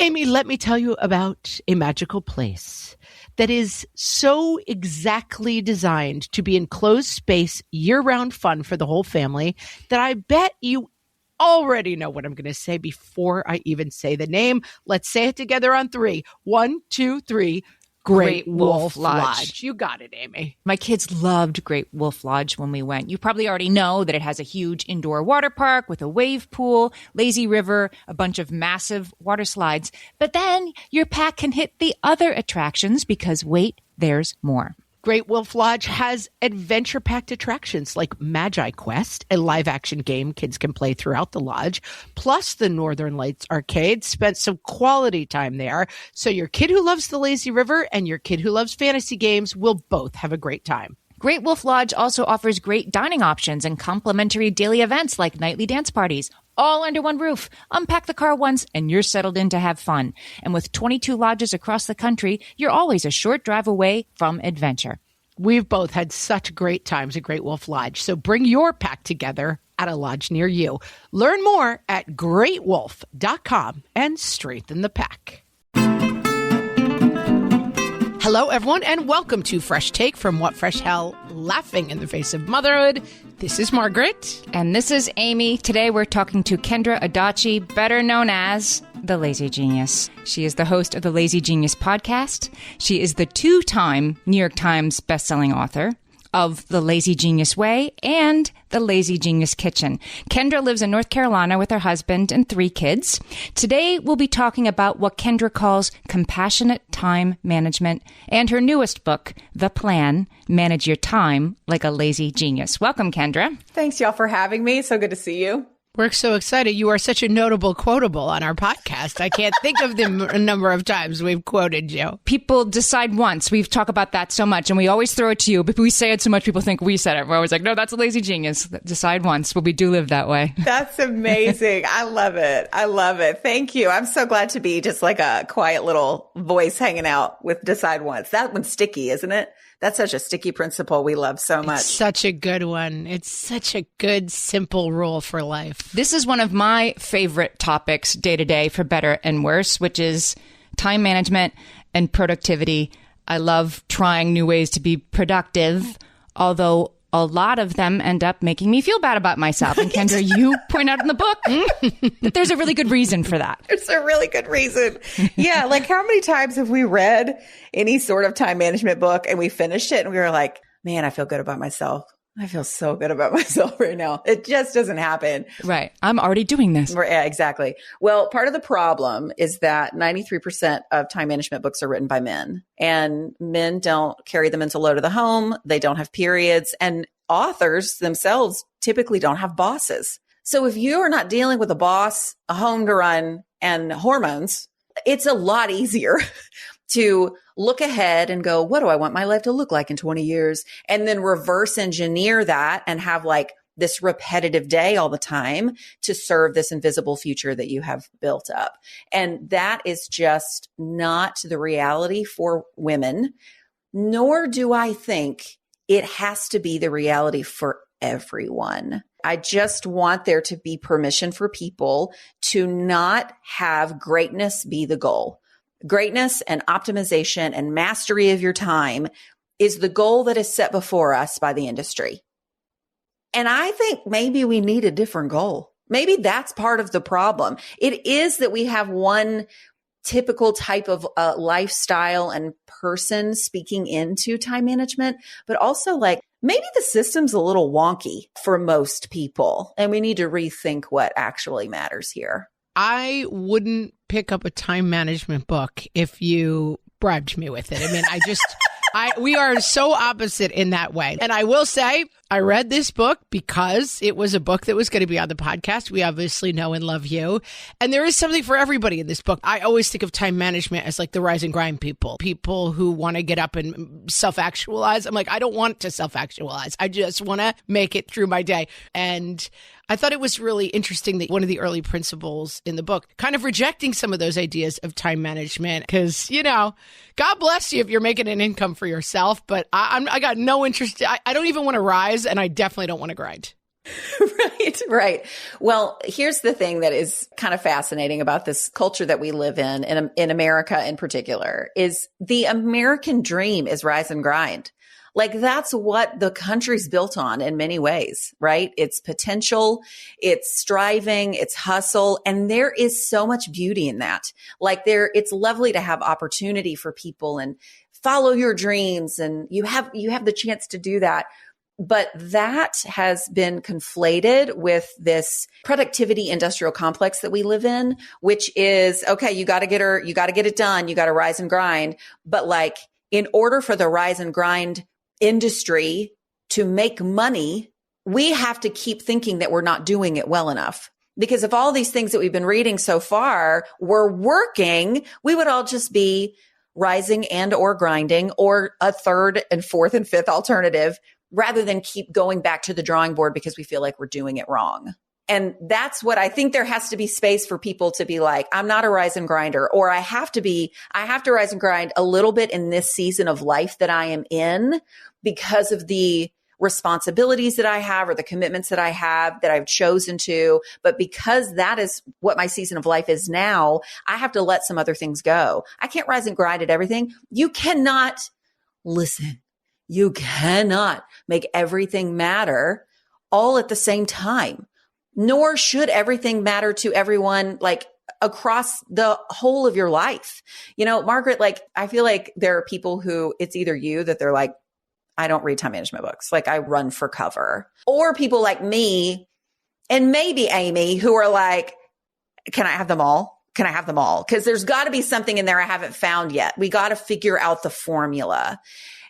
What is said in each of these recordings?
Amy, let me tell you about a magical place that is so exactly designed to be enclosed space, year-round fun for the whole family that I bet you already know what I'm going to say before I even say the name. Let's say it together on 3. 1, 2, 3. Great Wolf Lodge. You got it, Amy. My kids loved Great Wolf Lodge when we went. You probably already know that it has a huge indoor water park with a wave pool, lazy river, a bunch of massive water slides. But then your pack can hit the other attractions because wait, there's more. Great Wolf Lodge has adventure-packed attractions like Magi Quest, a live-action game kids can play throughout the lodge, plus the Northern Lights Arcade. Spent some quality time there, so your kid who loves the lazy river and your kid who loves fantasy games will both have a great time. Great Wolf Lodge also offers great dining options and complimentary daily events like nightly dance parties, all under one roof. Unpack the car once and you're settled in to have fun. And with 22 lodges across the country, you're always a short drive away from adventure. We've both had such great times at Great Wolf Lodge, so bring your pack together at a lodge near you. Learn more at greatwolf.com and strengthen the pack. Hello, everyone, and welcome to Fresh Take from What Fresh Hell, laughing in the face of motherhood. This is Margaret. And this is Amy. Today we're talking to Kendra Adachi, better known as the Lazy Genius. She is the host of the Lazy Genius podcast. She is the 2-time New York Times bestselling author of The Lazy Genius Way and The Lazy Genius Kitchen. Kendra lives in North Carolina with her husband and 3 kids. Today, we'll be talking about what Kendra calls compassionate time management and her newest book, The Plan, Manage Your Time Like a Lazy Genius. Welcome, Kendra. Thanks, y'all, for having me. So good to see you. We're so excited. You are such a notable quotable on our podcast. I can't think of the number of times we've quoted you. People decide once. We've talked about that so much, and we always throw it to you. But we say it so much, people think we said it. We're always like, no, that's a lazy genius. Decide once. But we do live that way. That's amazing. I love it. I love it. Thank you. I'm so glad to be just like a quiet little voice hanging out with decide once. That one's sticky, isn't it? That's such a sticky principle we love so much. It's such a good one. It's such a good, simple rule for life. This is one of my favorite topics day to day for better and worse, which is time management and productivity. I love trying new ways to be productive, although a lot of them end up making me feel bad about myself. And Kendra, you point out in the book that there's a really good reason for that. There's a really good reason. Yeah. Like how many times have we read any sort of time management book and we finished it and we were like, man, I feel good about myself. I feel so good about myself right now. It just doesn't happen. Right. I'm already doing this. Yeah, exactly. Well, part of the problem is that 93% of time management books are written by men, and men don't carry the mental load of the home. They don't have periods, and authors themselves typically don't have bosses. So if you are not dealing with a boss, a home to run, and hormones, it's a lot easier to look ahead and go, what do I want my life to look like in 20 years? And then reverse engineer that and have like this repetitive day all the time to serve this invisible future that you have built up. And that is just not the reality for women, nor do I think it has to be the reality for everyone. I just want there to be permission for people to not have greatness be the goal. Greatness and optimization and mastery of your time is the goal that is set before us by the industry. And I think maybe we need a different goal. Maybe that's part of the problem. It is that we have one typical type of lifestyle and person speaking into time management, but also like maybe the system's a little wonky for most people, and we need to rethink what actually matters here. I wouldn't pick up a time management book if you bribed me with it. I mean, we are so opposite in that way. And I will say, I read this book because it was a book that was going to be on the podcast. We obviously know and love you. And there is something for everybody in this book. I always think of time management as like the rise and grind people who want to get up and self-actualize. I'm like, I don't want to self-actualize. I just want to make it through my day. And I thought it was really interesting that one of the early principles in the book, kind of rejecting some of those ideas of time management, because, you know, God bless you if you're making an income for yourself, but I got no interest. I don't even want to rise, and I definitely don't want to grind. Right, right. Well, here's the thing that is kind of fascinating about this culture that we live in America in particular, is the American dream is rise and grind. Like that's what the country's built on in many ways, right? It's potential, it's striving, it's hustle. And there is so much beauty in that. Like it's lovely to have opportunity for people and follow your dreams. And you have the chance to do that. But that has been conflated with this productivity industrial complex that we live in, which is, okay, you got to get it done. You got to rise and grind. But like, in order for the rise and grind industry to make money, we have to keep thinking that we're not doing it well enough. Because if all these things that we've been reading so far were working, we would all just be rising and or grinding, or a third and fourth and fifth alternative, rather than keep going back to the drawing board because we feel like we're doing it wrong. And that's what I think there has to be space for people to be like, I'm not a rise and grinder, or I have to rise and grind a little bit in this season of life that I am in because of the responsibilities that I have or the commitments that I have that I've chosen to. But because that is what my season of life is now, I have to let some other things go. I can't rise and grind at everything. You cannot make everything matter all at the same time, nor should everything matter to everyone, like across the whole of your life. You know, Margaret, like, I feel like there are people who it's either you that they're like, I don't read time management books. Like I run for cover, or people like me and maybe Amy who are like, can I have them all? Can I have them all? Because there's got to be something in there I haven't found yet. We got to figure out the formula.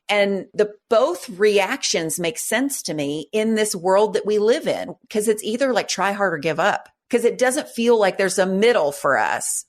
And both reactions make sense to me in this world that we live in, because it's either like try hard or give up, because it doesn't feel like there's a middle for us.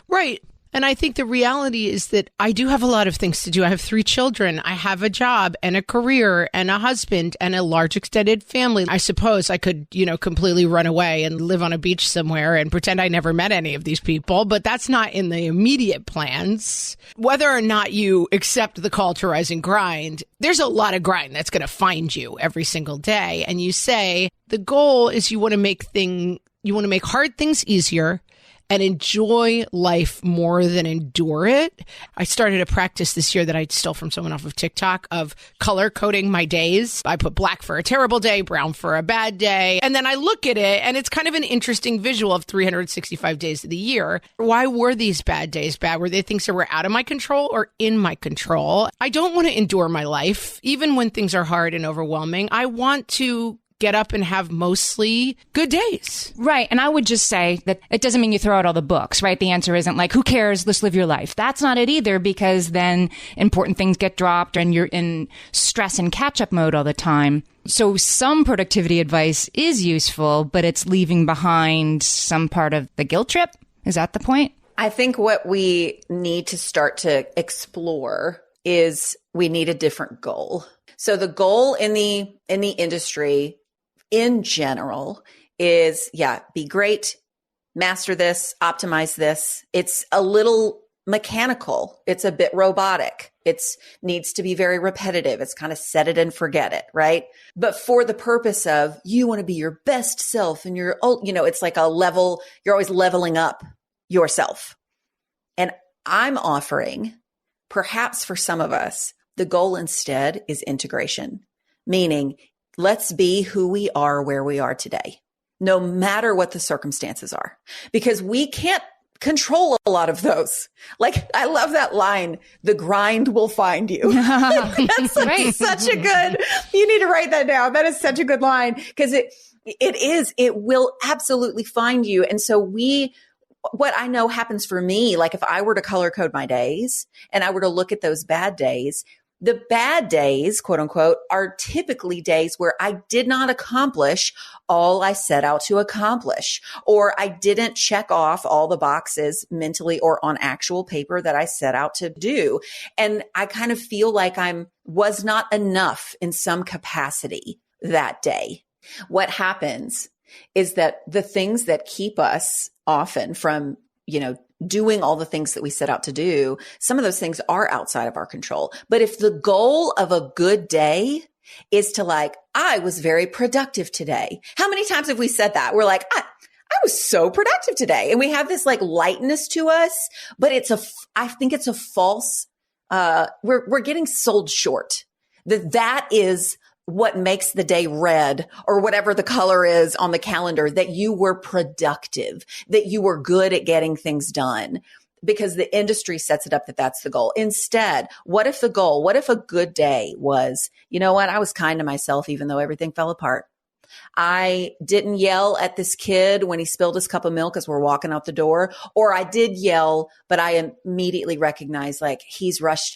Right. And I think the reality is that I do have a lot of things to do. I have 3 children. I have a job and a career and a husband and a large extended family. I suppose I could, completely run away and live on a beach somewhere and pretend I never met any of these people, but that's not in the immediate plans. Whether or not you accept the call to rise and grind, there's a lot of grind that's going to find you every single day. And you say the goal is you want to make hard things easier and enjoy life more than endure it. I started a practice this year that I stole from someone off of TikTok of color coding my days. I put black for a terrible day, brown for a bad day. And then I look at it and it's kind of an interesting visual of 365 days of the year. Why were these bad days bad? Were they things that were out of my control or in my control? I don't want to endure my life, even when things are hard and overwhelming. I want to get up and have mostly good days. Right. And I would just say that it doesn't mean you throw out all the books, right? The answer isn't like, who cares? Let's live your life. That's not it either, because then important things get dropped and you're in stress and catch up mode all the time. So some productivity advice is useful, but it's leaving behind some part of the guilt trip. Is that the point? I think what we need to start to explore is we need a different goal. So the goal in the industry in general is, be great, master this, optimize this. It's a little mechanical. It's a bit robotic. It needs to be very repetitive. It's kind of set it and forget it, right? But for the purpose of you want to be your best self and it's like a level, you're always leveling up yourself. And I'm offering, perhaps for some of us, the goal instead is integration, meaning let's be who we are where we are today, no matter what the circumstances are, because we can't control a lot of those. Like, I love that line, the grind will find you. That's right. Such a good, you need to write that down. That is such a good line, because it will absolutely find you. And so what I know happens for me, like if I were to color code my days and I were to look at those bad days, the bad days, quote unquote, are typically days where I did not accomplish all I set out to accomplish, or I didn't check off all the boxes mentally or on actual paper that I set out to do. And I kind of feel like was not enough in some capacity that day. What happens is that the things that keep us often from, doing all the things that we set out to do, some of those things are outside of our control. But if the goal of a good day is to like, I was very productive today. How many times have we said that? We're like, I was so productive today. And we have this like lightness to us, but I think it's a false, we're getting sold short. That is what makes the day red or whatever the color is on the calendar, that you were productive, that you were good at getting things done. Because the industry sets it up that that's the goal. Instead, what if a good day was, you know what? I was kind to myself, even though everything fell apart. I didn't yell at this kid when he spilled his cup of milk as we're walking out the door, or I did yell, but I immediately recognized like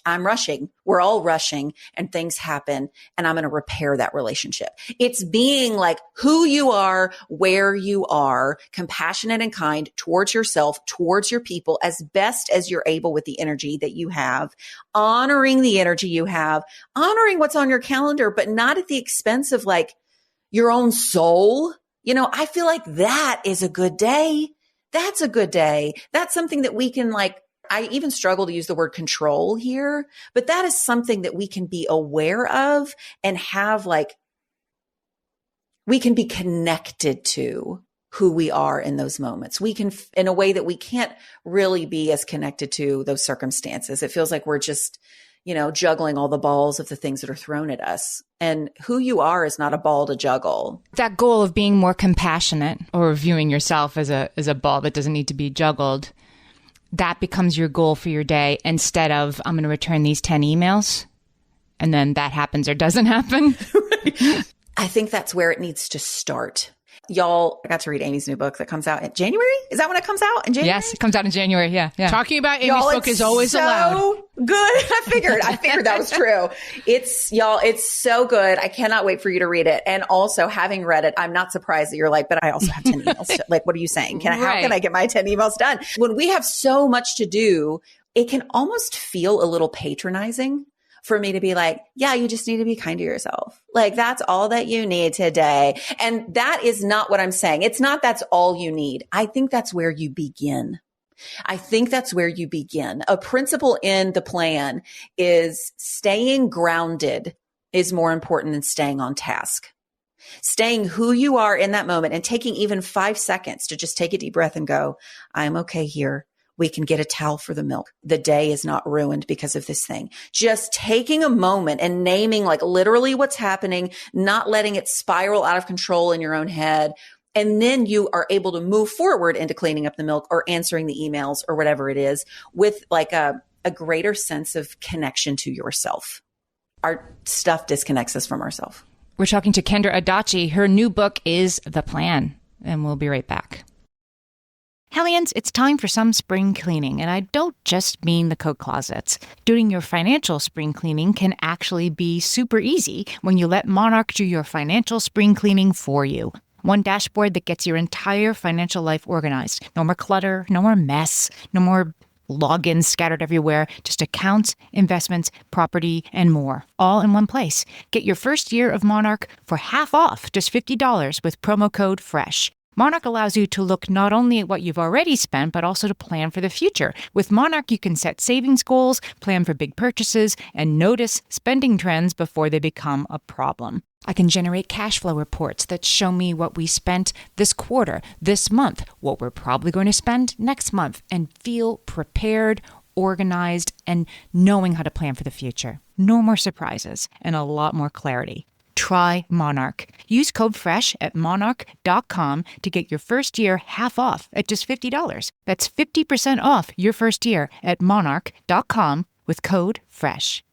I'm rushing. We're all rushing and things happen and I'm going to repair that relationship. It's being like who you are, where you are, compassionate and kind towards yourself, towards your people as best as you're able with the energy that you have, honoring the energy you have, honoring what's on your calendar, but not at the expense of like your own soul. You know, I feel like that is a good day. That's a good day. That's something that we can like, I even struggle to use the word control here, but that is something that we can be aware of and have like, we can be connected to who we are in those moments. We can, in a way that we can't really be as connected to those circumstances. It feels like we're just, you know, juggling all the balls of the things that are thrown at us. And who you are is not a ball to juggle. That goal of being more compassionate or viewing yourself as a ball that doesn't need to be juggled, that becomes your goal for your day instead of I'm going to return these 10 emails and then that happens or doesn't happen. I think that's where it needs to start. Y'all, I got to read Amy's new book that comes out in January. Is that when it comes out? In January? Yes, it comes out in January. Yeah. Talking about Amy's book is always allowed. Good. I figured that was true. It's so good. I cannot wait for you to read it. And also, having read it, I'm not surprised that you're like, but I also have 10 emails. Like, what are you saying? How can I get my 10 emails done? When we have so much to do, it can almost feel a little patronizing for me to be like, yeah, you just need to be kind to yourself. Like that's all that you need today. And that is not what I'm saying. It's not that's all you need. I think that's where you begin. A principle in the plan is staying grounded is more important than staying on task. Staying who you are in that moment and taking even 5 seconds to just take a deep breath and go, I'm okay here. We can get a towel for the milk. The day is not ruined because of this thing. Just taking a moment and naming like literally what's happening, not letting it spiral out of control in your own head. And then you are able to move forward into cleaning up the milk or answering the emails or whatever it is with like a greater sense of connection to yourself. Our stuff disconnects us from ourselves. We're talking to Kendra Adachi. Her new book is The Plan, and we'll be right back. Hellions, it's time for some spring cleaning, and I don't just mean the coat closets. Doing your financial spring cleaning can actually be super easy when you let Monarch do your financial spring cleaning for you. One dashboard that gets your entire financial life organized. No more clutter, no more mess, no more logins scattered everywhere, just accounts, investments, property, and more, all in one place. Get your first year of Monarch for half off, just $50 with promo code FRESH. Monarch allows you to look not only at what you've already spent, but also to plan for the future. With Monarch, you can set savings goals, plan for big purchases, and notice spending trends before they become a problem. I can generate cash flow reports that show me what we spent this quarter, this month, what we're probably going to spend next month, and feel prepared, organized, and knowing how to plan for the future. No more surprises and a lot more clarity. Try Monarch. Use code FRESH at monarch.com to get your first year half off at just $50. That's 50% off your first year at monarch.com with code FRESH.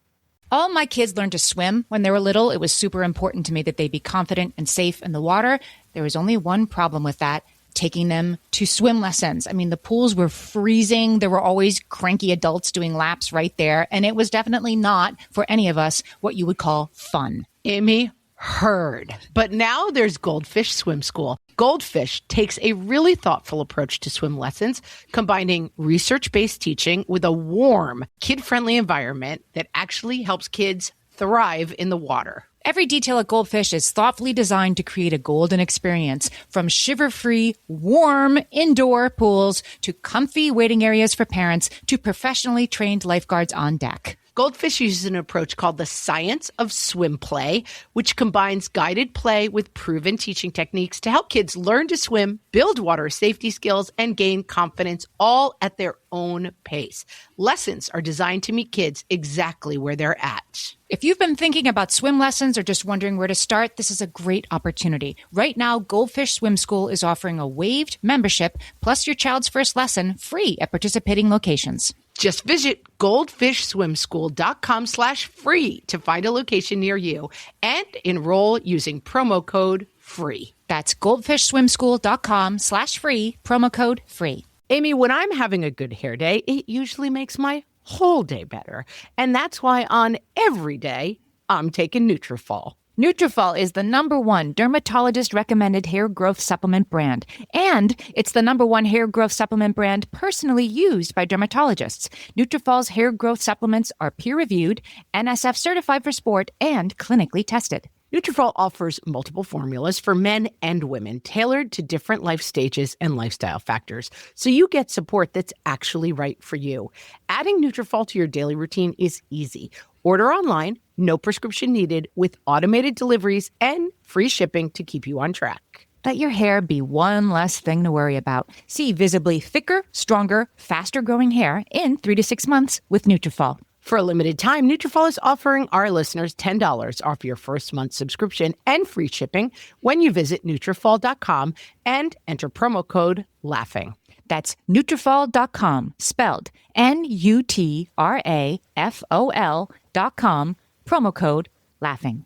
All my kids learned to swim when they were little. It was super important to me that they be confident and safe in the water. There was only one problem with that, taking them to swim lessons. I mean, the pools were freezing. There were always cranky adults doing laps right there. And it was definitely not, for any of us, what you would call fun. Amy, heard. But now there's Goldfish Swim School. Goldfish takes a really thoughtful approach to swim lessons, combining research-based teaching with a warm, kid-friendly environment that actually helps kids thrive in the water. Every detail at Goldfish is thoughtfully designed to create a golden experience, from shiver-free, warm indoor pools to comfy waiting areas for parents to professionally trained lifeguards on deck. Goldfish uses an approach called the science of swim play, which combines guided play with proven teaching techniques to help kids learn to swim, build water safety skills, and gain confidence all at their own pace. Lessons are designed to meet kids exactly where they're at. If you've been thinking about swim lessons or just wondering where to start, this is a great opportunity. Right now, Goldfish Swim School is offering a waived membership plus your child's first lesson free at participating locations. Just visit goldfishswimschool.com/free to find a location near you and enroll using promo code FREE. That's goldfishswimschool.com/free, promo code FREE. Amy, when I'm having a good hair day, it usually makes my whole day better. And that's why on every day, I'm taking Nutrafol. Nutrafol is the #1 dermatologist-recommended hair growth supplement brand, and it's the #1 hair growth supplement brand personally used by dermatologists. Nutrafol's hair growth supplements are peer-reviewed, NSF certified for sport, and clinically tested. Nutrafol offers multiple formulas for men and women, tailored to different life stages and lifestyle factors, so you get support that's actually right for you. Adding Nutrafol to your daily routine is easy. Order online, no prescription needed, with automated deliveries and free shipping to keep you on track. Let your hair be one less thing to worry about. See visibly thicker, stronger, faster-growing hair in 3 to 6 months with Nutrafol. For a limited time, Nutrafol is offering our listeners $10 off your first month subscription and free shipping when you visit Nutrafol.com and enter promo code LAUGHING. That's Nutrafol.com, spelled Nutrafol.com, promo code LAUGHING.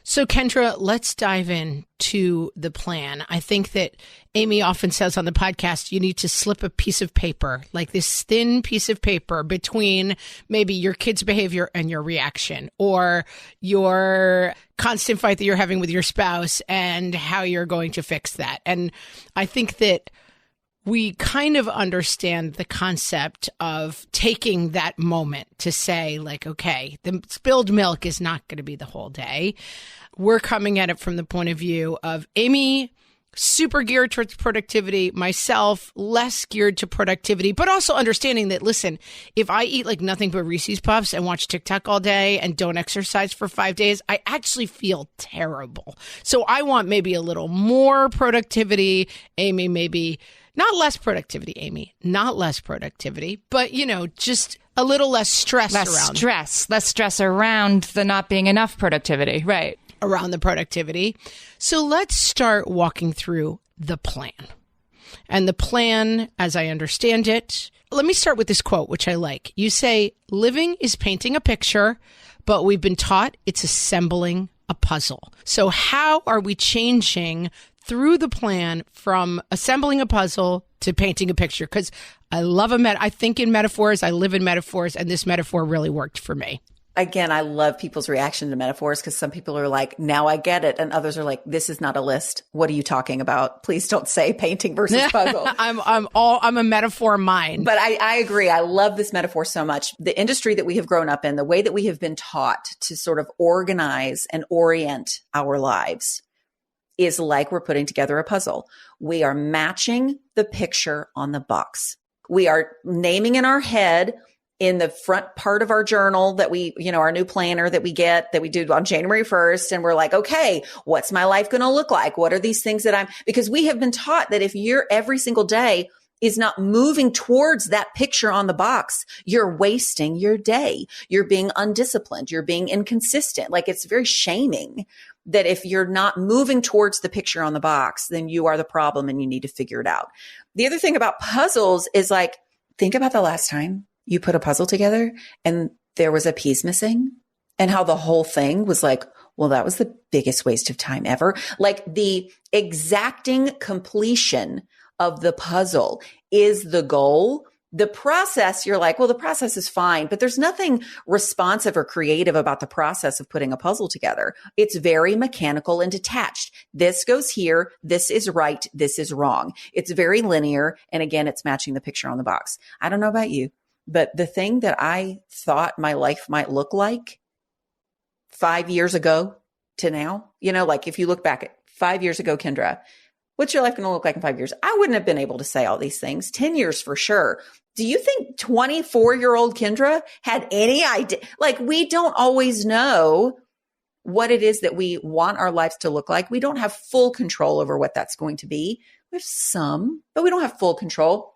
So, Kendra, let's dive in to the plan. I think that Amy often says on the podcast, you need to slip a piece of paper, like this thin piece of paper between maybe your kid's behavior and your reaction, or your constant fight that you're having with your spouse and how you're going to fix that. And I think that we kind of understand the concept of taking that moment to say, like, okay, the spilled milk is not going to be the whole day. We're coming at it from the point of view of Amy, super geared towards productivity, myself, less geared to productivity, but also understanding that, listen, if I eat like nothing but Reese's Puffs and watch TikTok all day and don't exercise for 5 days, I actually feel terrible. So I want maybe a little more productivity. Amy, maybe not less productivity, Amy, not less productivity, but, you know, just a little less stress Less stress around the not being enough productivity, right? Around the productivity. So let's start walking through the plan. And the plan, as I understand it, let me start with this quote, which I like. You say, living is painting a picture, but we've been taught it's assembling a puzzle. So how are we changing through the plan from assembling a puzzle to painting a picture? Because I love I think in metaphors, I live in metaphors, and this metaphor really worked for me. Again, I love people's reaction to metaphors because some people are like, now I get it. And others are like, this is not a list. What are you talking about? Please don't say painting versus puzzle. I'm a metaphor mind. But I agree. I love this metaphor so much. The industry that we have grown up in, the way that we have been taught to sort of organize and orient our lives is like we're putting together a puzzle. We are matching the picture on the box. We are naming in our head, in the front part of our journal that we, you know, our new planner that we get, that we do on January 1st. And we're like, okay, what's my life going to look like? What are these things that because we have been taught that if you're every single day is not moving towards that picture on the box, you're wasting your day. You're being undisciplined. You're being inconsistent. Like, it's very shaming that if you're not moving towards the picture on the box, then you are the problem and you need to figure it out. The other thing about puzzles is, like, think about the last time you put a puzzle together and there was a piece missing, and how the whole thing was like, well, that was the biggest waste of time ever. Like, the exacting completion of the puzzle is the goal. The process, you're like, well, the process is fine, but there's nothing responsive or creative about the process of putting a puzzle together. It's very mechanical and detached. This goes here. This is right. This is wrong. It's very linear. And again, it's matching the picture on the box. I don't know about you, but the thing that I thought my life might look like 5 years ago to now, you know, like if you look back at 5 years ago, Kendra, What's your life going to look like in 5 years? I wouldn't have been able to say all these things. 10 years for sure. Do you think 24-year-old Kendra had any idea? Like, we don't always know what it is that we want our lives to look like. We don't have full control over what that's going to be. We have some, but we don't have full control.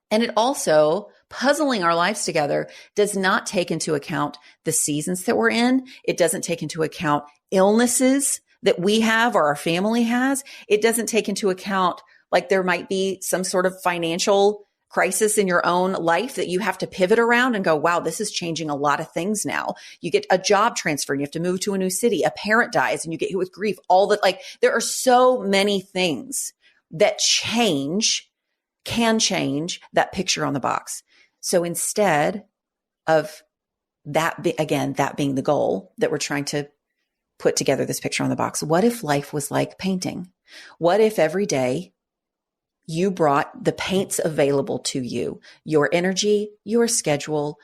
And it also, puzzling our lives together does not take into account the seasons that we're in. It doesn't take into account illnesses that we have or our family has. It doesn't take into account, like, there might be some sort of financial crisis in your own life that you have to pivot around and go, wow, this is changing a lot of things now. You get a job transfer and you have to move to a new city. A parent dies and you get hit with grief. All that, like, there are so many things that can change that picture on the box. So instead of that, that being the goal that we're trying to put together this picture on the box, what if life was like painting? What if every day you brought the paints available to you, your energy, your schedule,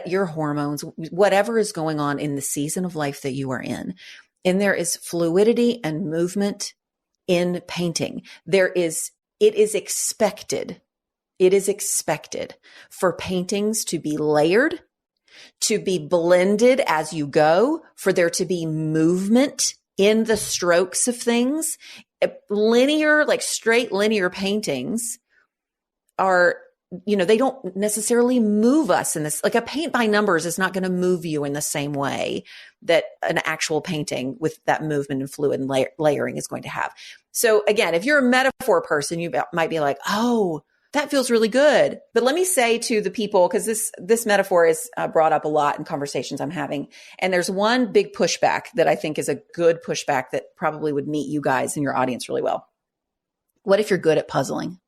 your hormones, whatever is going on in the season of life that you are in. And there is fluidity and movement in painting. It is expected for paintings to be layered, to be blended as you go, for there to be movement in the strokes of things. Linear, like straight linear paintings are, they don't necessarily move us in this. Like, a paint by numbers is not going to move you in the same way that an actual painting with that movement and fluid and layering is going to have. So again, if you're a metaphor person, you might be like, oh, that feels really good. But let me say to the people, because this metaphor is brought up a lot in conversations I'm having. And there's one big pushback that I think is a good pushback that probably would meet you guys and your audience really well. What if you're good at puzzling?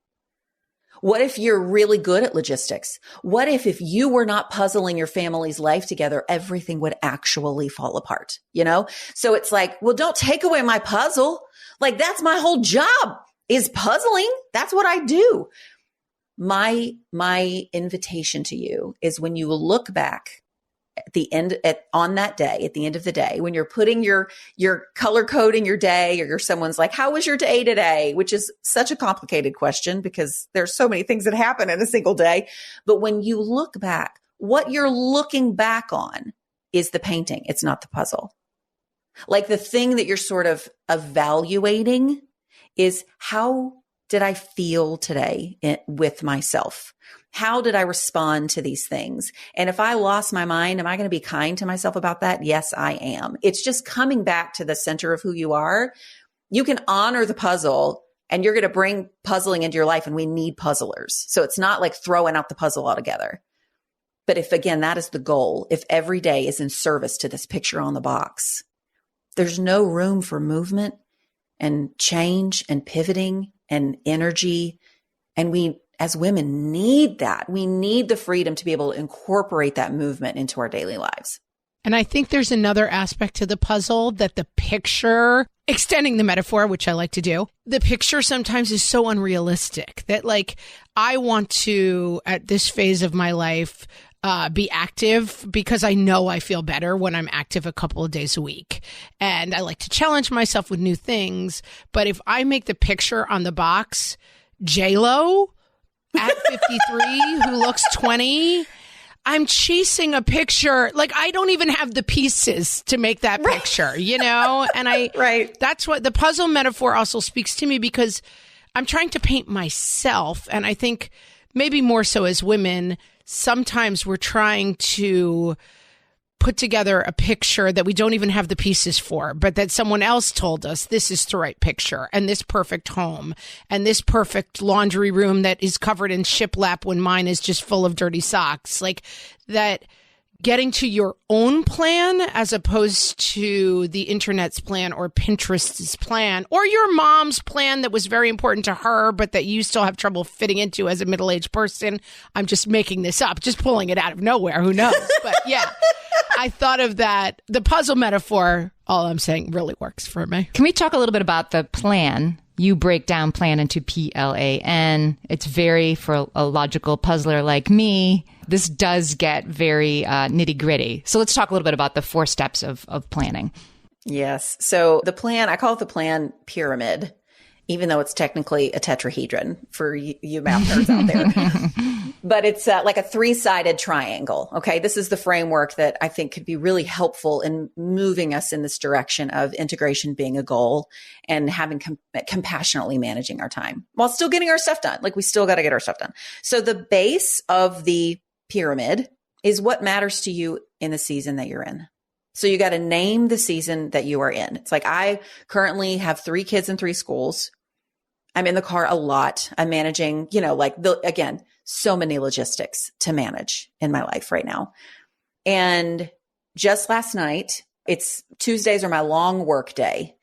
What if you're really good at logistics? What if you were not puzzling your family's life together, everything would actually fall apart, So it's like, well, don't take away my puzzle. Like, that's my whole job, is puzzling. That's what I do. My invitation to you is, when you look back on that day, at the end of the day, when you're putting your color coding your day, or someone's like, how was your day today? Which is such a complicated question because there's so many things that happen in a single day. But when you look back, what you're looking back on is the painting. It's not the puzzle. Like, the thing that you're sort of evaluating is, how did I feel today with myself? How did I respond to these things? And if I lost my mind, am I going to be kind to myself about that? Yes, I am. It's just coming back to the center of who you are. You can honor the puzzle, and you're going to bring puzzling into your life, and we need puzzlers. So it's not like throwing out the puzzle altogether. But if, again, that is the goal, if every day is in service to this picture on the box, there's no room for movement and change and pivoting and energy. And we, as women, need that. We need the freedom to be able to incorporate that movement into our daily lives. And I think there's another aspect to the puzzle, that the picture, extending the metaphor, which I like to do, the picture sometimes is so unrealistic that, like, I want to, at this phase of my life, be active because I know I feel better when I'm active a couple of days a week. And I like to challenge myself with new things. But if I make the picture on the box, J-Lo at 53, who looks 20, I'm chasing a picture. Like, I don't even have the pieces to make that picture, And that's what the puzzle metaphor also speaks to me, because I'm trying to paint myself. And I think maybe more so as women, sometimes we're trying to put together a picture that we don't even have the pieces for, but that someone else told us this is the right picture, and this perfect home, and this perfect laundry room that is covered in shiplap when mine is just full of dirty socks. Like, that getting to your own plan as opposed to the internet's plan or Pinterest's plan or your mom's plan that was very important to her, but that you still have trouble fitting into as a middle-aged person. I'm just making this up, just pulling it out of nowhere. Who knows? But yeah, I thought of that. The puzzle metaphor, all I'm saying, really works for me. Can we talk a little bit about the plan? You break down plan into PLAN. It's very, for a logical puzzler like me, this does get very nitty gritty. So let's talk a little bit about the 4 steps of planning. Yes. So the plan, I call it the plan pyramid. even though it's technically a tetrahedron for you math nerds out there. But it's like a 3-sided triangle. Okay. This is the framework that I think could be really helpful in moving us in this direction of integration being a goal and having compassionately managing our time while still getting our stuff done. Like we still got to get our stuff done. So the base of the pyramid is what matters to you in the season that you're in. So you got to name the season that you are in. It's like I currently have 3 kids in 3 schools. I'm in the car a lot. I'm managing, again, so many logistics to manage in my life right now. And just last night, it's Tuesdays are my long work day.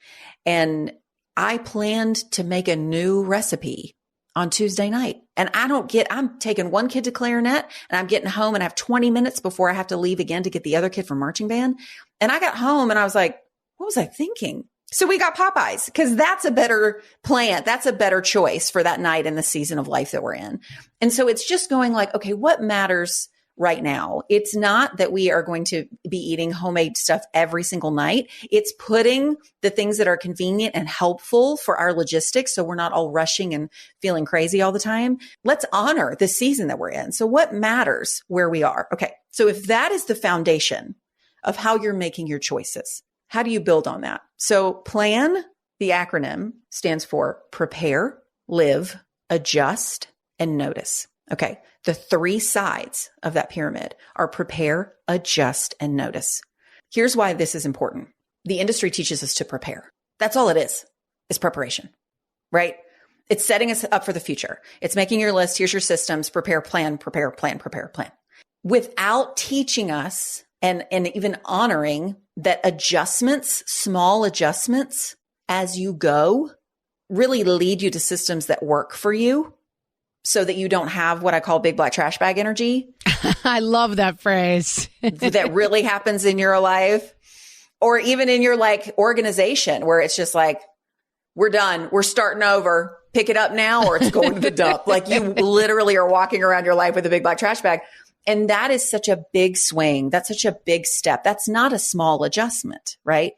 And I planned to make a new recipe on Tuesday night. And I'm taking one kid to clarinet and I'm getting home and I have 20 minutes before I have to leave again to get the other kid from marching band. And I got home and I was like, what was I thinking? So we got Popeyes because that's a better plan. That's a better choice for that night in the season of life that we're in. And so it's just going like, okay, what matters right now? It's not that we are going to be eating homemade stuff every single night. It's putting the things that are convenient and helpful for our logistics so we're not all rushing and feeling crazy all the time. Let's honor the season that we're in. So what matters where we are? Okay. So if that is the foundation of how you're making your choices, how do you build on that? So PLAN, the acronym, stands for prepare, live, adjust, and notice. Okay. The 3 sides of that pyramid are prepare, adjust, and notice. Here's why this is important. The industry teaches us to prepare. That's all it is preparation, right? It's setting us up for the future. It's making your list. Here's your systems, prepare, plan, prepare, plan, prepare, plan. Without teaching us and even honoring that adjustments, small adjustments as you go really lead you to systems that work for you so that you don't have what I call big black trash bag energy. I love that phrase. That really happens in your life or even in your organization where it's just like, we're done. We're starting over. Pick it up now or it's going to the dump. Like you literally are walking around your life with a big black trash bag. And that is such a big swing. That's such a big step. That's not a small adjustment, right?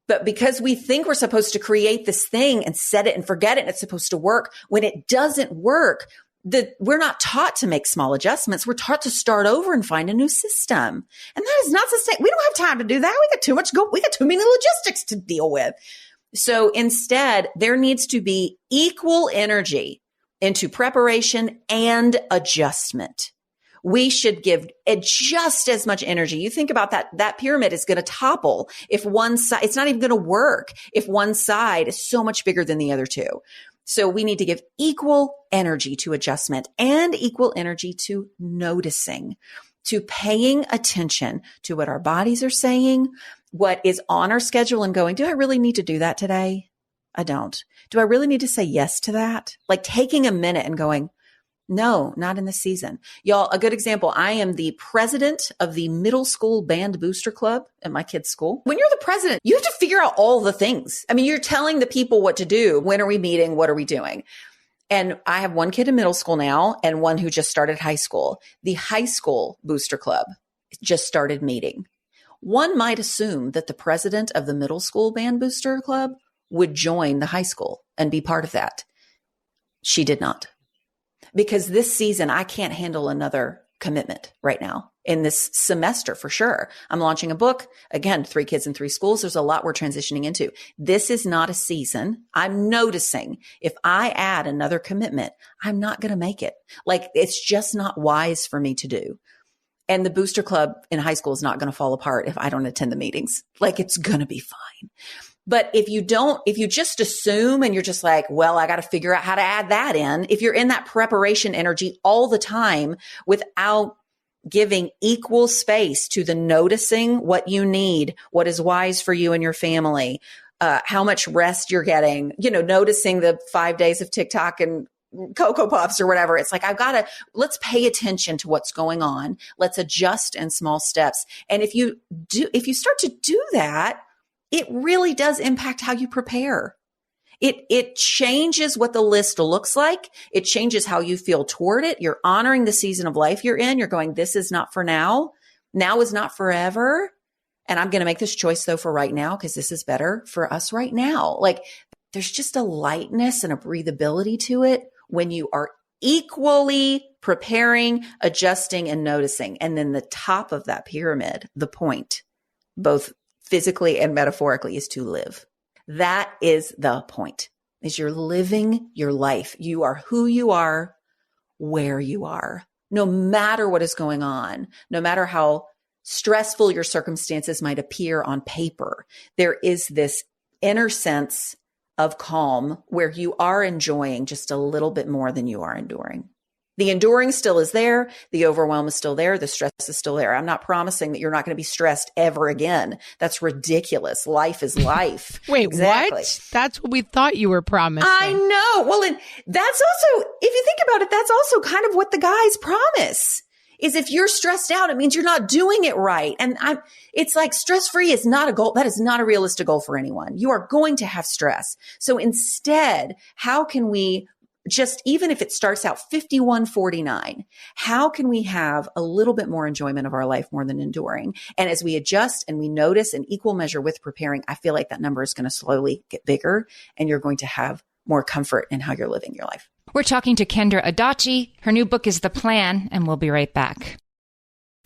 But because we think we're supposed to create this thing and set it and forget it, and it's supposed to work, when it doesn't work, we're not taught to make small adjustments. We're taught to start over and find a new system. And that is not sustainable. We don't have time to do that. We got too much we got too many logistics to deal with. So instead, there needs to be equal energy into preparation and adjustment. We should give it just as much energy. You think about that pyramid is going to topple if one side, it's not even going to work if one side is so much bigger than the other two. So we need to give equal energy to adjustment and equal energy to noticing, to paying attention to what our bodies are saying, what is on our schedule and going, do I really need to do that today? I don't. Do I really need to say yes to that? Like taking a minute and going, no, not in this season. Y'all, a good example. I am the president of the middle school band booster club at my kids' school. When you're the president, you have to figure out all the things. I mean, you're telling the people what to do. When are we meeting? What are we doing? And I have one kid in middle school now and one who just started high school. The high school booster club just started meeting. One might assume that the president of the middle school band booster club would join the high school and be part of that. She did not. Because this season, I can't handle another commitment right now in this semester for sure. I'm launching a book. Again, 3 kids in 3 schools. There's a lot we're transitioning into. This is not a season. I'm noticing if I add another commitment, I'm not going to make it. Like it's just not wise for me to do. And the booster club in high school is not going to fall apart if I don't attend the meetings. Like it's going to be fine. But if you just assume and you're just like, well, I got to figure out how to add that in. If you're in that preparation energy all the time without giving equal space to the noticing what you need, what is wise for you and your family, how much rest you're getting, noticing the 5 days of TikTok and Cocoa Puffs or whatever. It's like, let's pay attention to what's going on. Let's adjust in small steps. And if you start to do that, it really does impact how you prepare. It changes what the list looks like. It changes how you feel toward it. You're honoring the season of life you're in. You're going, this is not for now. Now is not forever. And I'm going to make this choice though for right now because this is better for us right now. Like there's just a lightness and a breathability to it when you are equally preparing, adjusting, and noticing. And then the top of that pyramid, the point, both physically and metaphorically, is to live. That is the point, is you're living your life. You are who you are, where you are, no matter what is going on, no matter how stressful your circumstances might appear on paper. There is this inner sense of calm where you are enjoying just a little bit more than you are enduring. The enduring still is there. The overwhelm is still there. The stress is still there. I'm not promising that you're not going to be stressed ever again. That's ridiculous. Life is life. Wait, exactly. What? That's what we thought you were promising. I know. Well, and that's also, if you think about it, that's also kind of what the guys promise. Is if you're stressed out, it means you're not doing it right. And it's like stress-free is not a goal. That is not a realistic goal for anyone. You are going to have stress. So instead, how can we just, even if it starts out 51-49, how can we have a little bit more enjoyment of our life more than enduring? And as we adjust and we notice in equal measure with preparing, I feel like that number is going to slowly get bigger and you're going to have more comfort in how you're living your life. We're talking to Kendra Adachi. Her new book is The Plan, and we'll be right back.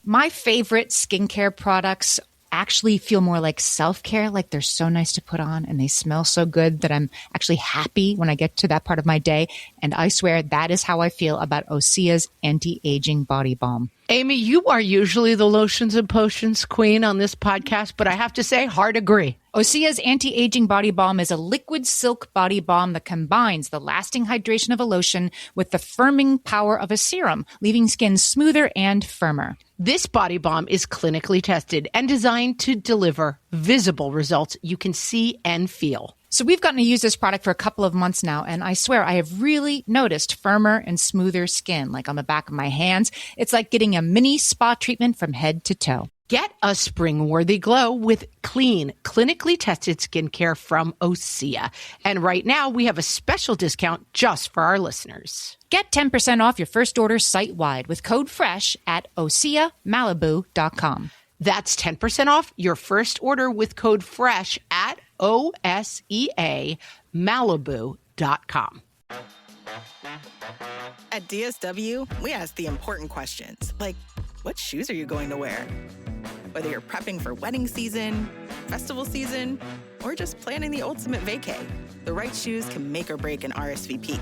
My favorite skincare products actually feel more like self-care, like they're so nice to put on and they smell so good that I'm actually happy when I get to that part of my day. And I swear that is how I feel about Osea's anti-aging body balm. Amy, you are usually the lotions and potions queen on this podcast, but I have to say, hard agree. Osea's anti-aging body balm is a liquid silk body balm that combines the lasting hydration of a lotion with the firming power of a serum, leaving skin smoother and firmer. This body balm is clinically tested and designed to deliver visible results you can see and feel. So we've gotten to use this product for a couple of months now, and I swear I have really noticed firmer and smoother skin, like on the back of my hands. It's like getting a mini spa treatment from head to toe. Get a spring-worthy glow with clean, clinically tested skincare from Osea. And right now, we have a special discount just for our listeners. Get 10% off your first order site-wide with code FRESH at OseaMalibu.com. That's 10% off your first order with code FRESH at OSEAMalibu.com. At DSW, we ask the important questions, like, what shoes are you going to wear? Whether you're prepping for wedding season, festival season, or just planning the ultimate vacay, the right shoes can make or break an RSVP.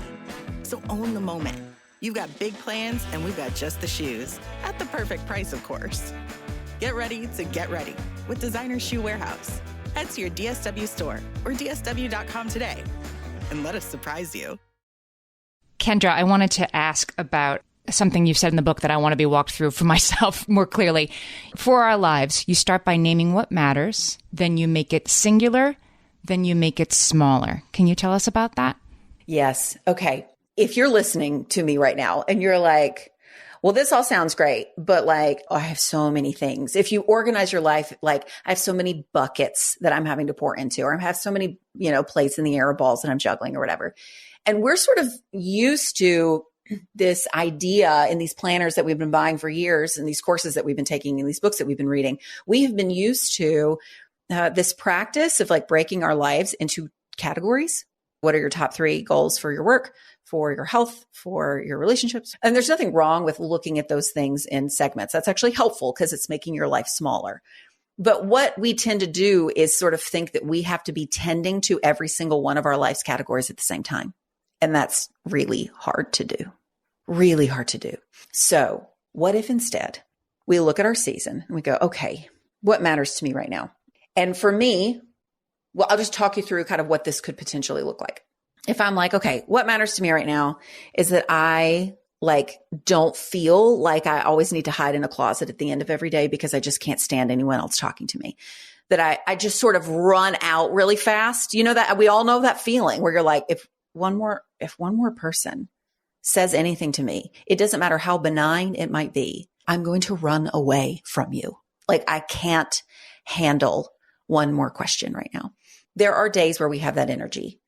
So own the moment. You've got big plans, and we've got just the shoes. At the perfect price, of course. Get ready to get ready with Designer Shoe Warehouse. Head to your DSW store or DSW.com today and let us surprise you. Kendra, I wanted to ask about something you've said in the book that I want to be walked through for myself more clearly. For our lives, you start by naming what matters, then you make it singular, then you make it smaller. Can you tell us about that? Yes. Okay. If you're listening to me right now and you're like, well, this all sounds great, but like, oh, I have so many things. If you organize your life, like I have so many buckets that I'm having to pour into, or I have so many, plates in the air, balls that I'm juggling or whatever. And we're sort of used to this idea in these planners that we've been buying for years and these courses that we've been taking and these books that we've been reading. We have been used to this practice of like breaking our lives into categories. What are your top 3 goals for your work, for your health, for your relationships? And there's nothing wrong with looking at those things in segments. That's actually helpful because it's making your life smaller. But what we tend to do is sort of think that we have to be tending to every single one of our life's categories at the same time. And that's really hard to do. Really hard to do. So what if instead we look at our season and we go, okay, what matters to me right now? And for me, well, I'll just talk you through kind of what this could potentially look like. If I'm like, okay, what matters to me right now is that I don't feel like I always need to hide in a closet at the end of every day because I just can't stand anyone else talking to me. That I just sort of run out really fast. You know, that we all know that feeling where you're like, if one more person says anything to me, it doesn't matter how benign it might be, I'm going to run away from you. Like I can't handle one more question right now. There are days where we have that energy.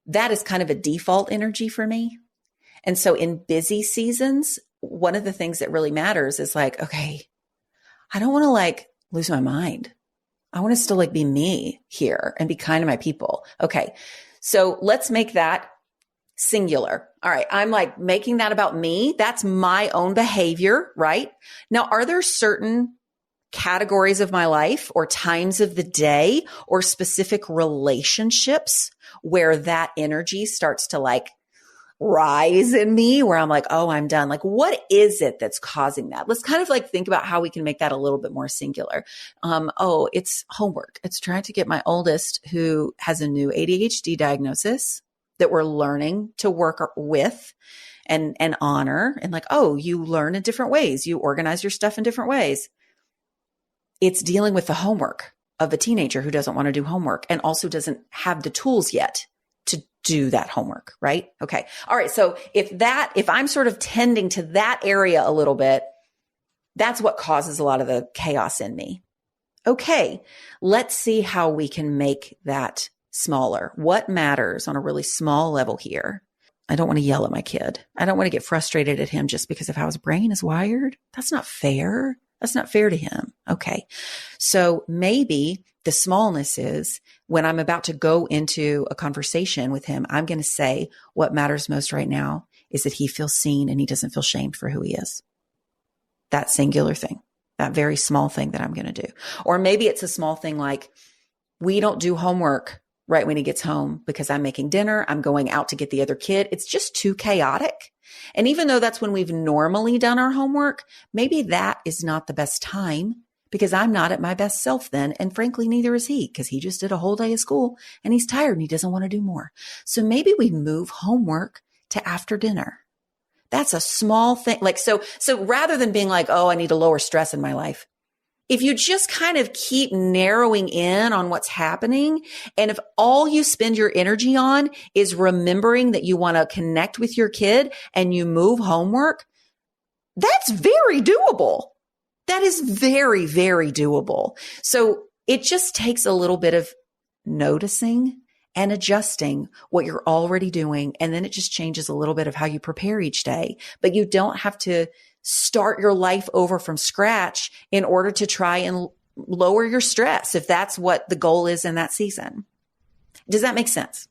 That is kind of a default energy for me. And so in busy seasons, one of the things that really matters is like, okay, I don't want to lose my mind. I want to still be me here and be kind to my people. Okay. So let's make that singular. All right. I'm like making that about me. That's my own behavior, right? Now, are there certain categories of my life or times of the day or specific relationships where that energy starts to like rise in me, where I'm like, oh, I'm done. Like, what is it that's causing that? Let's kind of like think about how we can make that a little bit more singular. It's homework. It's trying to get my oldest, who has a new ADHD diagnosis that we're learning to work with and honor. And like, oh, you learn in different ways. You organize your stuff in different ways. It's dealing with the homework of a teenager who doesn't want to do homework and also doesn't have the tools yet to do that homework, right? Okay. All right. So if I'm sort of tending to that area a little bit, that's what causes a lot of the chaos in me. Okay. Let's see how we can make that smaller. What matters on a really small level here? I don't want to yell at my kid. I don't want to get frustrated at him just because of how his brain is wired. That's not fair. That's not fair to him. Okay. So maybe the smallness is when I'm about to go into a conversation with him, I'm going to say what matters most right now is that he feels seen and he doesn't feel shamed for who he is. That singular thing, that very small thing that I'm going to do. Or maybe it's a small thing like we don't do homework right when he gets home because I'm making dinner. I'm going out to get the other kid. It's just too chaotic. And even though that's when we've normally done our homework, maybe that is not the best time because I'm not at my best self then. And frankly, neither is he because he just did a whole day of school and he's tired and he doesn't want to do more. So maybe we move homework to after dinner. That's a small thing. Like, so rather than being like, oh, I need to lower stress in my life. If you just kind of keep narrowing in on what's happening, and if all you spend your energy on is remembering that you want to connect with your kid and you move homework, that's very doable. That is very, very doable. So it just takes a little bit of noticing and adjusting what you're already doing. And then it just changes a little bit of how you prepare each day, but you don't have to start your life over from scratch in order to try and lower your stress if that's what the goal is in that season. Does that make sense?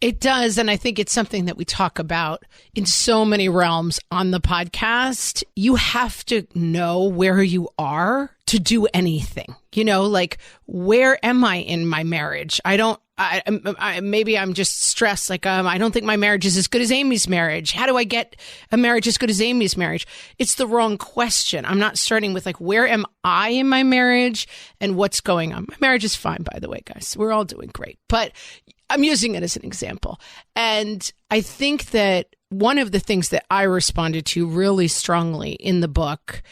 It does. And I think it's something that we talk about in so many realms on the podcast. You have to know where you are to do anything, like where am I in my marriage? Maybe I'm just stressed. Like, I don't think my marriage is as good as Amy's marriage. How do I get a marriage as good as Amy's marriage? It's the wrong question. I'm not starting with like, where am I in my marriage and what's going on? My marriage is fine, by the way, guys. We're all doing great, but I'm using it as an example. And I think that one of the things that I responded to really strongly in the book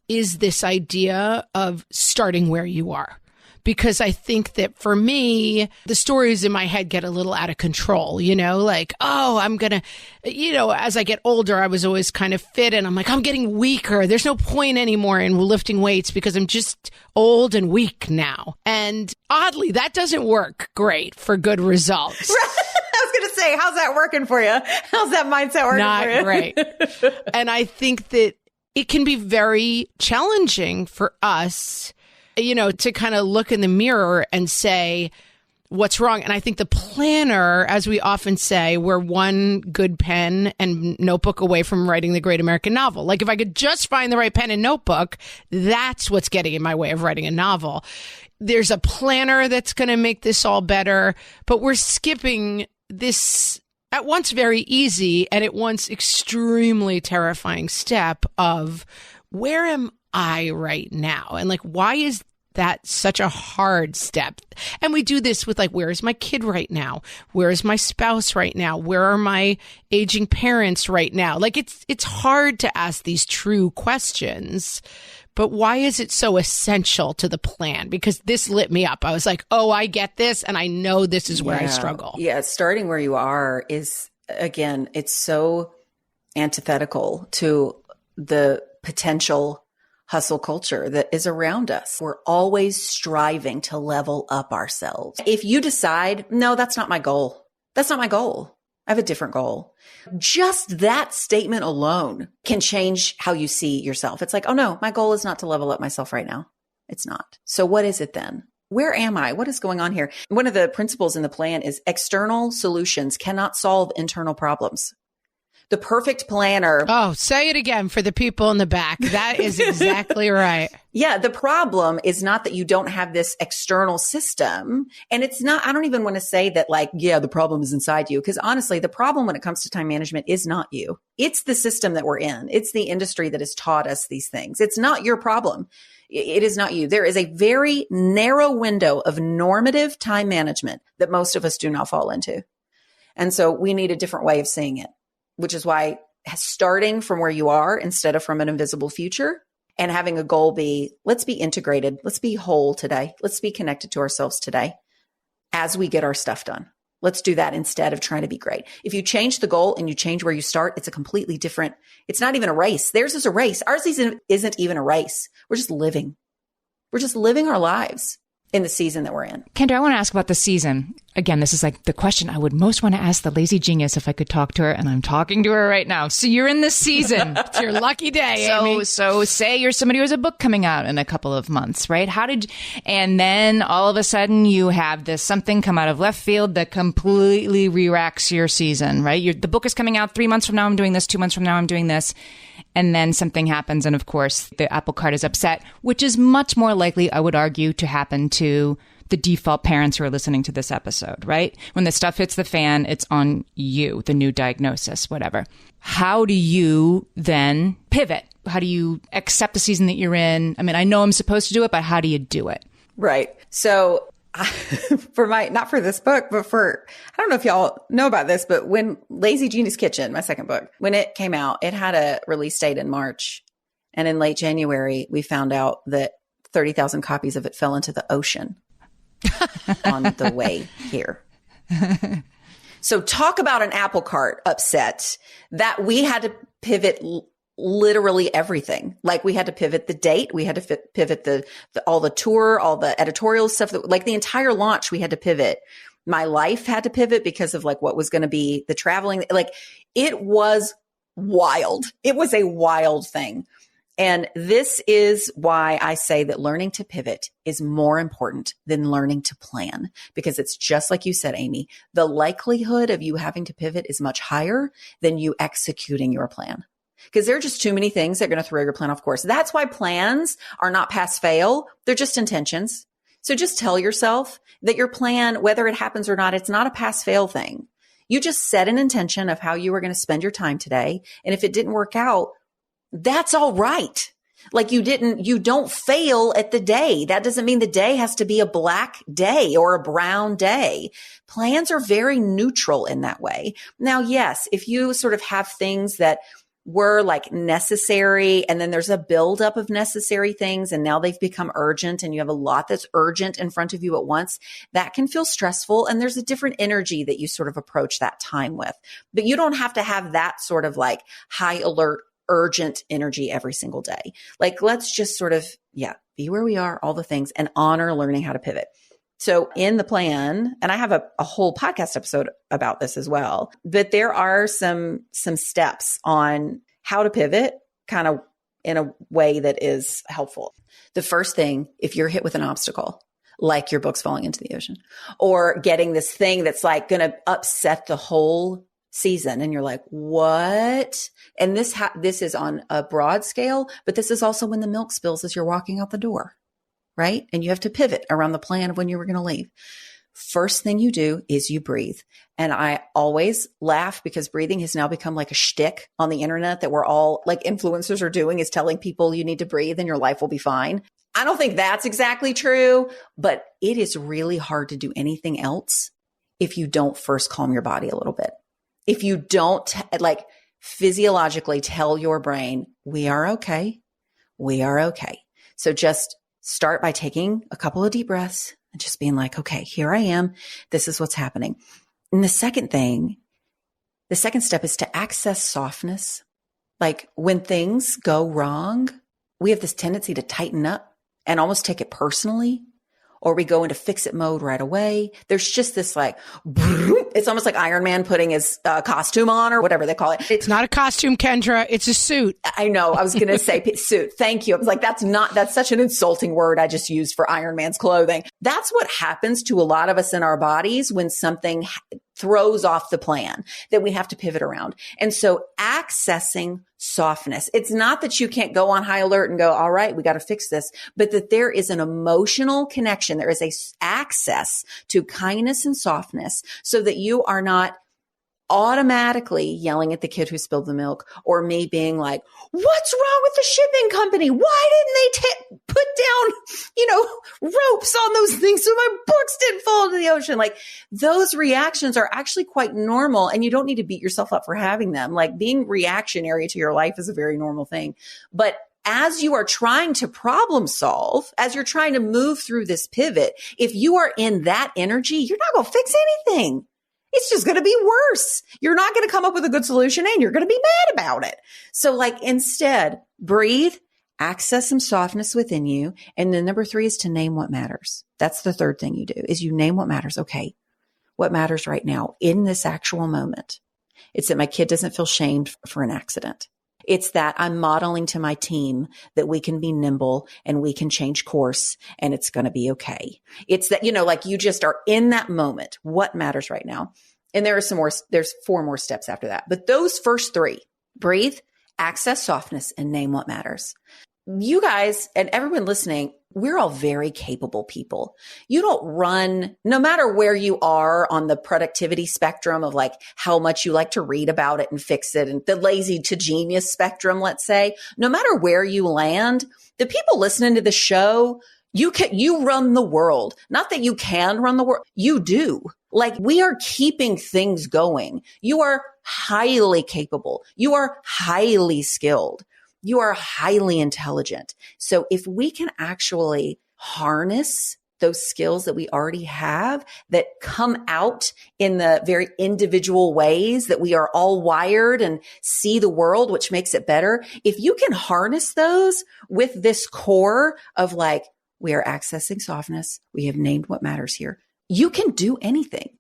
is this idea of starting where you are. Because I think that for me, the stories in my head get a little out of control, like, oh, I'm going to, as I get older, I was always kind of fit and I'm like, I'm getting weaker. There's no point anymore in lifting weights because I'm just old and weak now. And oddly, that doesn't work great for good results. I was going to say, how's that working for you? How's that mindset working Not for you? Not great. And I think that it can be very challenging for us to kind of look in the mirror and say, what's wrong? And I think the planner, as we often say, we're one good pen and notebook away from writing the great American novel. Like if I could just find the right pen and notebook, that's what's getting in my way of writing a novel. There's a planner that's going to make this all better, but we're skipping this at once very easy and at once extremely terrifying step of where am I right now? And like, why is that such a hard step? And we do this with like, where is my kid right now? Where is my spouse right now? Where are my aging parents right now? Like it's hard to ask these true questions, but why is it so essential to the plan? Because this lit me up. I was like, oh, I get this. And I know this is where I struggle. Yeah. Starting where you are is, again, it's so antithetical to the potential hustle culture that is around us. We're always striving to level up ourselves. If you decide, no, that's not my goal. That's not my goal. I have a different goal. Just that statement alone can change how you see yourself. It's like, oh no, my goal is not to level up myself right now. It's not. So what is it then? where am I? What is going on here? One of the principles in the plan is external solutions cannot solve internal problems. The perfect planner. Oh, say it again for the people in the back. That is exactly right. Yeah. The problem is not that you don't have this external system. And it's not, I don't even want to say that like, yeah, the problem is inside you. Because honestly, the problem when it comes to time management is not you. It's the system that we're in. It's the industry that has taught us these things. It's not your problem. It is not you. There is a very narrow window of normative time management that most of us do not fall into. And so we need a different way of seeing it, which is why starting from where you are instead of from an invisible future and having a goal be, let's be integrated. Let's be whole today. Let's be connected to ourselves today as we get our stuff done. Let's do that instead of trying to be great. If you change the goal and you change where you start, it's a completely different, it's not even a race. Theirs is a race. Ours isn't even a race. We're just living. We're just living our lives in the season that we're in. Kendra, I want to ask about the season. Again, this is like the question I would most want to ask the lazy genius if I could talk to her, and I'm talking to her right now. So you're in this season. It's your lucky day, Amy. So say you're somebody who has a book coming out in a couple of months, right? And then all of a sudden you have this something come out of left field that completely re-racks your season, right? The book is coming out 3 months from now, I'm doing this, 2 months from now, I'm doing this. And then something happens. And of course, the apple cart is upset, which is much more likely, I would argue, to happen to the default parents who are listening to this episode, right? When the stuff hits the fan, it's on you, the new diagnosis, whatever. How do you then pivot? How do you accept the season that you're in? I mean, I know I'm supposed to do it, but how do you do it? Right. So not for this book, but I don't know if y'all know about this, but when Lazy Genius Kitchen, my second book, when it came out, it had a release date in March. And in late January, we found out that 30,000 copies of it fell into the ocean on the way here. So talk about an apple cart upset that we had to pivot literally everything. Like we had to pivot the date. We had to pivot all the tour, all the editorial stuff, like the entire launch, we had to pivot. My life had to pivot because of like what was going to be the traveling. Like it was wild. It was a wild thing. And this is why I say that learning to pivot is more important than learning to plan, because it's just like you said, Amy, the likelihood of you having to pivot is much higher than you executing your plan. Because there are just too many things that are going to throw your plan off course. That's why plans are not pass fail. They're just intentions. So just tell yourself that your plan, whether it happens or not, it's not a pass fail thing. You just set an intention of how you were going to spend your time today. And if it didn't work out, that's all right. Like you don't fail at the day. That doesn't mean the day has to be a black day or a brown day. Plans are very neutral in that way. Now, yes, if you sort of have things that were like necessary and then there's a buildup of necessary things and now they've become urgent and you have a lot that's urgent in front of you at once, that can feel stressful. And there's a different energy that you sort of approach that time with, but you don't have to have that sort of like high alert, urgent energy every single day. Like, let's just sort of, be where we are, all the things, and honor learning how to pivot. So in the plan, and I have a whole podcast episode about this as well, but there are some steps on how to pivot kind of in a way that is helpful. The first thing, if you're hit with an obstacle, like your book's falling into the ocean or getting this thing that's like going to upset the whole season. And you're like, what? And this is on a broad scale, but this is also when the milk spills as you're walking out the door, right? And you have to pivot around the plan of when you were going to leave. First thing you do is you breathe. And I always laugh because breathing has now become like a shtick on the internet that we're all like influencers are doing, is telling people you need to breathe and your life will be fine. I don't think that's exactly true, but it is really hard to do anything else if you don't first calm your body a little bit. If you don't like physiologically tell your brain, we are okay. We are okay. So just start by taking a couple of deep breaths and just being like, okay, here I am. This is what's happening. And the second step is to access softness. Like when things go wrong, we have this tendency to tighten up and almost take it personally, or we go into fix it mode right away. There's just this like, it's almost like Iron Man putting his costume on or whatever they call it. It's not a costume, Kendra. It's a suit. I know. I was going to say suit. Thank you. I was like, that's such an insulting word I just used for Iron Man's clothing. That's what happens to a lot of us in our bodies when something throws off the plan that we have to pivot around. And so accessing softness, it's not that you can't go on high alert and go, all right, we got to fix this, but that there is an emotional connection. There is a access to kindness and softness so that you are not automatically yelling at the kid who spilled the milk, or me being like, what's wrong with the shipping company? Why didn't they put down, ropes on those things so my books didn't fall into the ocean? Like, those reactions are actually quite normal, and you don't need to beat yourself up for having them. Like, being reactionary to your life is a very normal thing. But as you are trying to problem solve, as you're trying to move through this pivot, if you are in that energy, you're not going to fix anything. It's just going to be worse. You're not going to come up with a good solution, and you're going to be mad about it. So instead, breathe, access some softness within you. And then number 3 is to name what matters. That's the third thing you do, is you name what matters. Okay, what matters right now in this actual moment? It's that my kid doesn't feel shamed for an accident. It's that I'm modeling to my team that we can be nimble and we can change course and it's going to be okay. It's that, you just are in that moment. What matters right now? And there's 4 more steps after that. But those first 3, breathe, access softness, and name what matters. You guys and everyone listening, we're all very capable people. You don't run, no matter where you are on the productivity spectrum of how much you like to read about it and fix it, and the lazy to genius spectrum, let's say, no matter where you land, the people listening to the show, you run the world. Not that you can run the world. You do. We are keeping things going. You are highly capable. You are highly skilled. You are highly intelligent. So if we can actually harness those skills that we already have that come out in the very individual ways that we are all wired and see the world, which makes it better. If you can harness those with this core of we are accessing softness, we have named what matters here, you can do anything.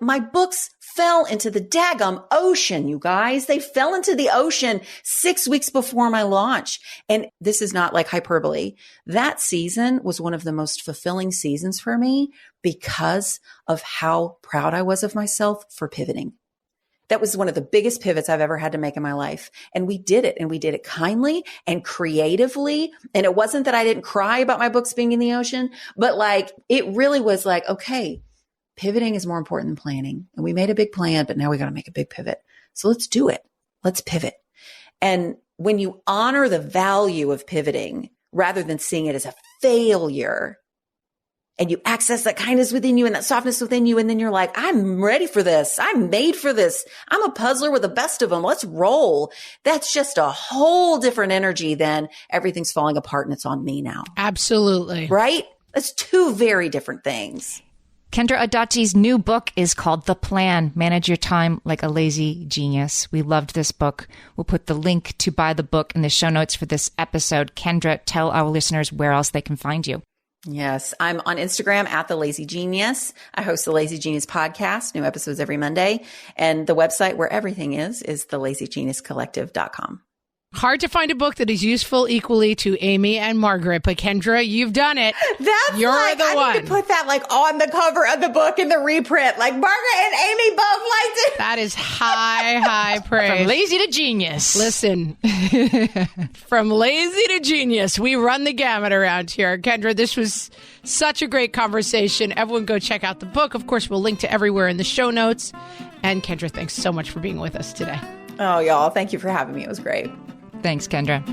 My books fell into the daggum ocean, you guys. They fell into the ocean 6 weeks before my launch. And this is not hyperbole. That season was one of the most fulfilling seasons for me because of how proud I was of myself for pivoting. That was one of the biggest pivots I've ever had to make in my life. And we did it, and we did it kindly and creatively. And it wasn't that I didn't cry about my books being in the ocean, but it really was okay, pivoting is more important than planning. And we made a big plan, but now we got to make a big pivot. So let's do it. Let's pivot. And when you honor the value of pivoting rather than seeing it as a failure, and you access that kindness within you and that softness within you, and then you're I'm ready for this. I'm made for this. I'm a puzzler with the best of them. Let's roll. That's just a whole different energy than everything's falling apart and it's on me now. Absolutely. Right? That's 2 very different things. Kendra Adachi's new book is called The Plan, Manage Your Time Like a Lazy Genius. We loved this book. We'll put the link to buy the book in the show notes for this episode. Kendra, tell our listeners where else they can find you. Yes, I'm on Instagram at The Lazy Genius. I host the Lazy Genius podcast, new episodes every Monday. And the website where everything is thelazygeniuscollective.com. Hard to find a book that is useful equally to Amy and Margaret, but Kendra, you've done it. You're the one. I need to put that on the cover of the book in the reprint. Margaret and Amy both liked it. That is high praise. From lazy to genius. Listen, from lazy to genius, we run the gamut around here. Kendra, this was such a great conversation. Everyone go check out the book. Of course, we'll link to everywhere in the show notes. And Kendra, thanks so much for being with us today. Oh, y'all, thank you for having me. It was great. Thanks, Kendra.